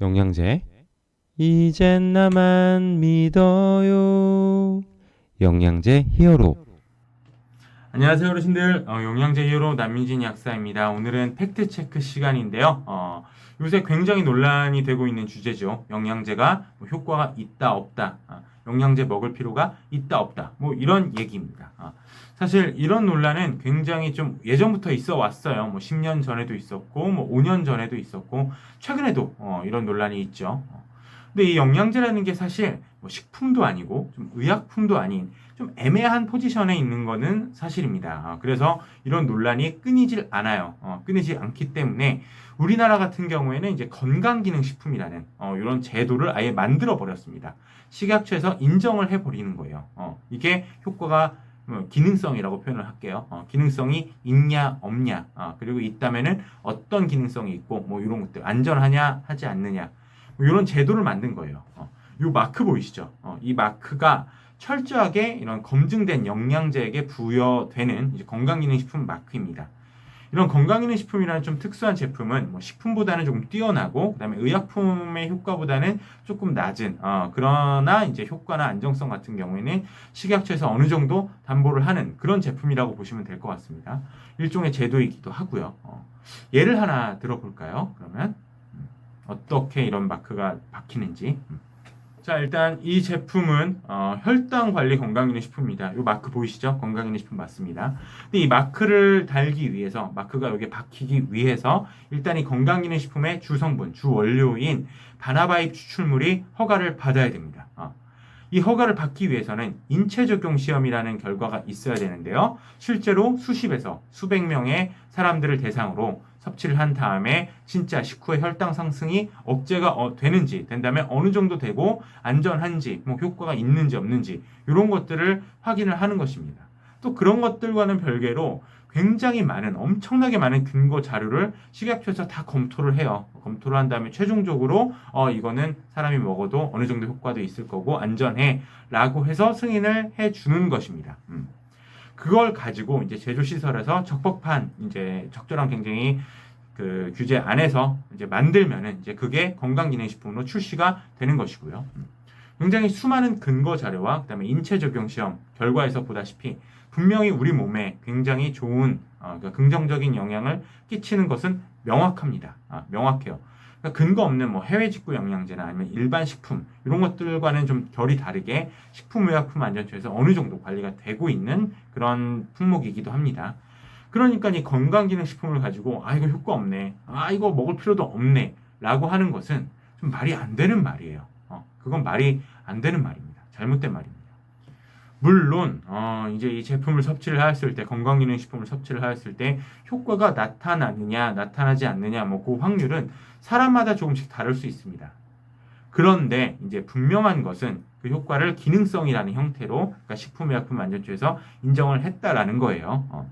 영양제 이젠 나만 믿어요. 영양제 히어로. 안녕하세요 어르신들, 영양제 히어로 남민진 약사입니다. 오늘은 팩트체크 시간인데요. 요새 굉장히 논란이 되고 있는 주제죠. 영양제가 뭐 효과가 있다 없다, 영양제 먹을 필요가 있다 없다, 뭐 이런 얘기입니다. 사실 이런 논란은 굉장히 좀 예전부터 있어 왔어요. 뭐 10년 전에도 있었고 뭐 5년 전에도 있었고 최근에도 이런 논란이 있죠. 근데 이 영양제라는 게 사실 뭐 식품도 아니고 좀 의약품도 아닌 좀 애매한 포지션에 있는 거는 사실입니다. 그래서 이런 논란이 끊이질 않아요. 끊이지 않기 때문에 우리나라 같은 경우에는 이제 건강기능식품이라는 이런 제도를 아예 만들어 버렸습니다. 식약처에서 인정을 해버리는 거예요. 이게 효과가 기능성이라고 표현을 할게요. 기능성이 있냐 없냐, 그리고 있다면은 어떤 기능성이 있고 뭐 이런 것들 안전하냐 하지 않느냐, 뭐 이런 제도를 만든 거예요. 이 마크 보이시죠? 이 마크가 철저하게 이런 검증된 영양제에게 부여되는 이제 건강기능식품 마크입니다. 이런 건강기능식품이라는 좀 특수한 제품은 뭐 식품보다는 조금 뛰어나고 그다음에 의약품의 효과보다는 조금 낮은 그러나 이제 효과나 안정성 같은 경우에는 식약처에서 어느 정도 담보를 하는 그런 제품이라고 보시면 될 것 같습니다. 일종의 제도이기도 하고요. 예를 하나 들어볼까요? 그러면 어떻게 이런 마크가 박히는지. 자, 일단 이 제품은 혈당 관리 건강기능식품입니다. 이 마크 보이시죠? 건강기능식품 맞습니다. 근데 이 마크를 달기 위해서, 마크가 여기에 박히기 위해서 일단 이 건강기능식품의 주성분, 주원료인 바나바잎 추출물이 허가를 받아야 됩니다. 이 허가를 받기 위해서는 인체적용 시험이라는 결과가 있어야 되는데요. 실제로 수십에서 수백 명의 사람들을 대상으로 섭취를 한 다음에 진짜 식후에 혈당 상승이 억제가 된다면 어느 정도 되고 안전한지, 뭐 효과가 있는지 없는지 이런 것들을 확인을 하는 것입니다. 또 그런 것들과는 별개로 굉장히 많은, 엄청나게 많은 근거 자료를 식약처에서 다 검토를 해요. 검토를 한 다음에 최종적으로 이거는 사람이 먹어도 어느 정도 효과도 있을 거고 안전해 라고 해서 승인을 해 주는 것입니다. 그걸 가지고 이제 제조시설에서 적법한 이제 적절한 굉장히 그 규제 안에서 이제 만들면은 이제 그게 건강기능식품으로 출시가 되는 것이고요. 굉장히 수많은 근거 자료와 그다음에 인체 적용 시험 결과에서 보다시피 분명히 우리 몸에 굉장히 좋은 그러니까 긍정적인 영향을 끼치는 것은 명확합니다. 명확해요. 그러니까 근거 없는 뭐 해외 직구 영양제나 아니면 일반 식품 이런 것들과는 좀 결이 다르게 식품의약품안전처에서 어느 정도 관리가 되고 있는 그런 품목이기도 합니다. 그러니까 이 건강기능식품을 가지고 이거 효과 없네, 이거 먹을 필요도 없네 라고 하는 것은 좀 말이 안 되는 말이에요. 그건 말이 안 되는 말입니다. 잘못된 말입니다. 물론 이제 이 제품을 섭취를 하였을 때, 건강기능식품을 섭취를 하였을 때 효과가 나타나느냐 나타나지 않느냐 뭐 그 확률은 사람마다 조금씩 다를 수 있습니다. 그런데 이제 분명한 것은 그 효과를 기능성이라는 형태로, 그러니까 식품의약품안전처에서 인정을 했다라는 거예요.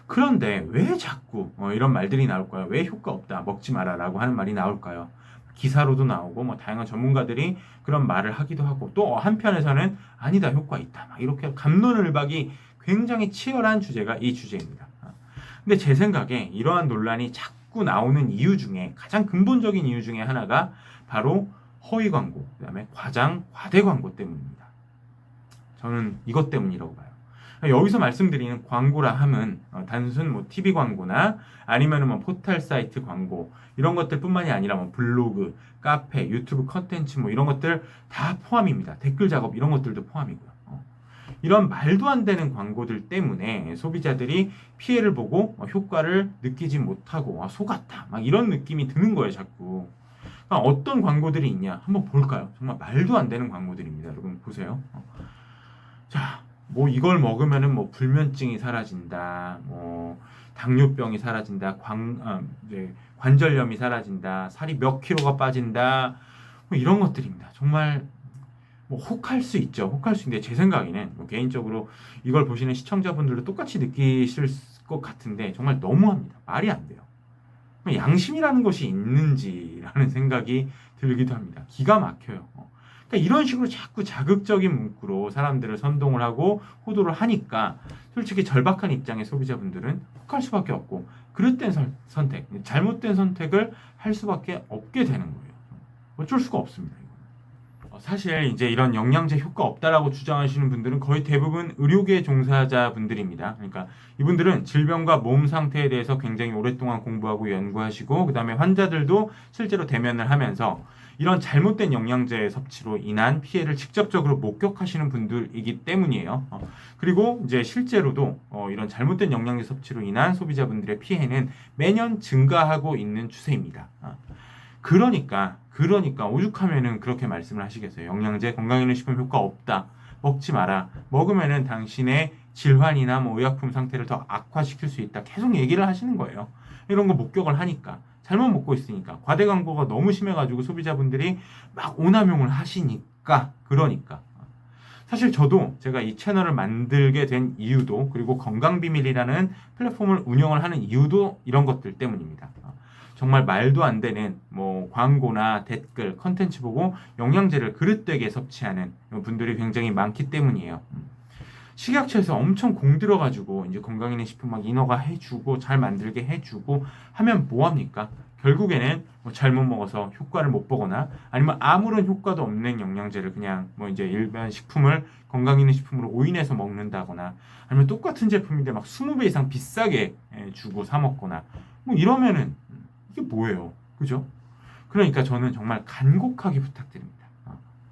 그런데 왜 자꾸 이런 말들이 나올까요? 왜 효과 없다, 먹지 마라 라고 하는 말이 나올까요? 기사로도 나오고 뭐 다양한 전문가들이 그런 말을 하기도 하고, 또 한편에서는 아니다, 효과 있다, 막 이렇게 갑론을박이 굉장히 치열한 주제가 이 주제입니다. 근데 제 생각에 이러한 논란이 자꾸 나오는 이유 중에 가장 근본적인 이유 중에 하나가 바로 허위 광고, 그다음에 과장 과대 광고 때문입니다. 저는 이것 때문이라고 봐요. 여기서 말씀드리는 광고라 함은 단순 뭐 TV 광고나 아니면은 뭐 포털 사이트 광고 이런 것들뿐만이 아니라 뭐 블로그, 카페, 유튜브 컨텐츠 뭐 이런 것들 다 포함입니다. 댓글 작업 이런 것들도 포함이고요. 이런 말도 안 되는 광고들 때문에 소비자들이 피해를 보고 효과를 느끼지 못하고 속았다 막 이런 느낌이 드는 거예요, 자꾸. 그러니까 어떤 광고들이 있냐 한번 볼까요? 정말 말도 안 되는 광고들입니다. 여러분 보세요. 자, 뭐 이걸 먹으면은 뭐 불면증이 사라진다, 뭐 당뇨병이 사라진다, 이제 관절염이 사라진다, 살이 몇 킬로가 빠진다, 뭐 이런 것들입니다. 정말 뭐 혹할 수 있죠. 혹할 수 있는데 제 생각에는 뭐 개인적으로 이걸 보시는 시청자분들도 똑같이 느끼실 것 같은데 정말 너무합니다. 말이 안 돼요. 양심이라는 것이 있는지라는 생각이 들기도 합니다. 기가 막혀요. 그러니까 이런 식으로 자꾸 자극적인 문구로 사람들을 선동을 하고 호도를 하니까 솔직히 절박한 입장의 소비자분들은 혹할 수밖에 없고, 그릇된 선택, 잘못된 선택을 할 수밖에 없게 되는 거예요. 어쩔 수가 없습니다. 사실 이제 이런 영양제 효과 없다라고 주장하시는 분들은 거의 대부분 의료계 종사자분들입니다. 그러니까 이분들은 질병과 몸 상태에 대해서 굉장히 오랫동안 공부하고 연구하시고 그다음에 환자들도 실제로 대면을 하면서 이런 잘못된 영양제 섭취로 인한 피해를 직접적으로 목격하시는 분들이기 때문이에요. 그리고 이제 실제로도 이런 잘못된 영양제 섭취로 인한 소비자분들의 피해는 매년 증가하고 있는 추세입니다. 그러니까 오죽하면은 그렇게 말씀을 하시겠어요. 영양제 건강기능식품 효과 없다. 먹지 마라. 먹으면은 당신의 질환이나 뭐 의약품 상태를 더 악화시킬 수 있다. 계속 얘기를 하시는 거예요. 이런 거 목격을 하니까. 잘못 먹고 있으니까. 과대 광고가 너무 심해가지고 소비자분들이 막 오남용을 하시니까. 그러니까. 사실 저도 제가 이 채널을 만들게 된 이유도 그리고 건강비밀이라는 플랫폼을 운영을 하는 이유도 이런 것들 때문입니다. 정말 말도 안 되는 뭐 광고나 댓글, 컨텐츠 보고 영양제를 그릇되게 섭취하는 분들이 굉장히 많기 때문이에요. 식약처에서 엄청 공 들어가지고 이제 건강기능식품 막 인허가 해주고 잘 만들게 해주고 하면 뭐합니까? 결국에는 뭐 잘못 먹어서 효과를 못 보거나 아니면 아무런 효과도 없는 영양제를 그냥 뭐 이제 일반 식품을 건강기능식품으로 오인해서 먹는다거나 아니면 똑같은 제품인데 막 20배 이상 비싸게 주고 사 먹거나 뭐 이러면은 이게 뭐예요? 그죠? 그러니까 저는 정말 간곡하게 부탁드립니다.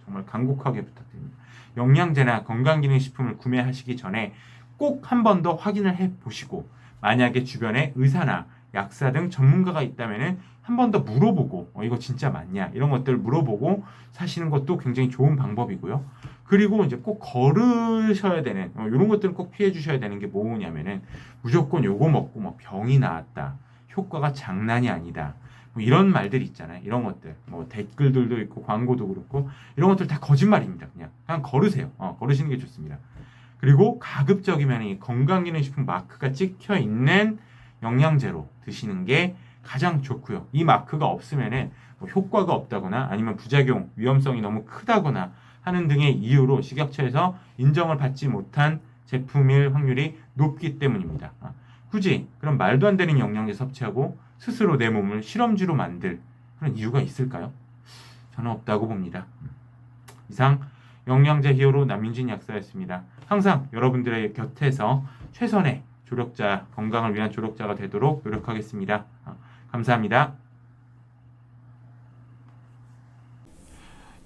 정말 간곡하게 부탁드립니다. 영양제나 건강기능식품을 구매하시기 전에 꼭 한 번 더 확인을 해보시고 만약에 주변에 의사나 약사 등 전문가가 있다면 한 번 더 물어보고 이거 진짜 맞냐 이런 것들을 물어보고 사시는 것도 굉장히 좋은 방법이고요. 그리고 이제 꼭 거르셔야 되는 이런 것들은 꼭 피해 주셔야 되는 게 뭐냐면은 무조건 요거 먹고 뭐 병이 나았다. 효과가 장난이 아니다. 뭐 이런 말들 있잖아요. 이런 것들. 뭐 댓글들도 있고 광고도 그렇고 이런 것들 다 거짓말입니다. 그냥 거르세요. 거르시는 게 좋습니다. 그리고 가급적이면 이 건강기능식품 마크가 찍혀 있는 영양제로 드시는 게 가장 좋고요. 이 마크가 없으면은 뭐 효과가 없다거나 아니면 부작용, 위험성이 너무 크다거나 하는 등의 이유로 식약처에서 인정을 받지 못한 제품일 확률이 높기 때문입니다. 굳이 그런 말도 안 되는 영양제 섭취하고 스스로 내 몸을 실험쥐로 만들 그런 이유가 있을까요? 저는 없다고 봅니다. 이상 영양제 히어로 남윤진 약사였습니다. 항상 여러분들의 곁에서 최선의 조력자, 건강을 위한 조력자가 되도록 노력하겠습니다. 감사합니다.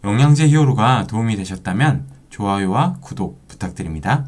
영양제 히어로가 도움이 되셨다면 좋아요와 구독 부탁드립니다.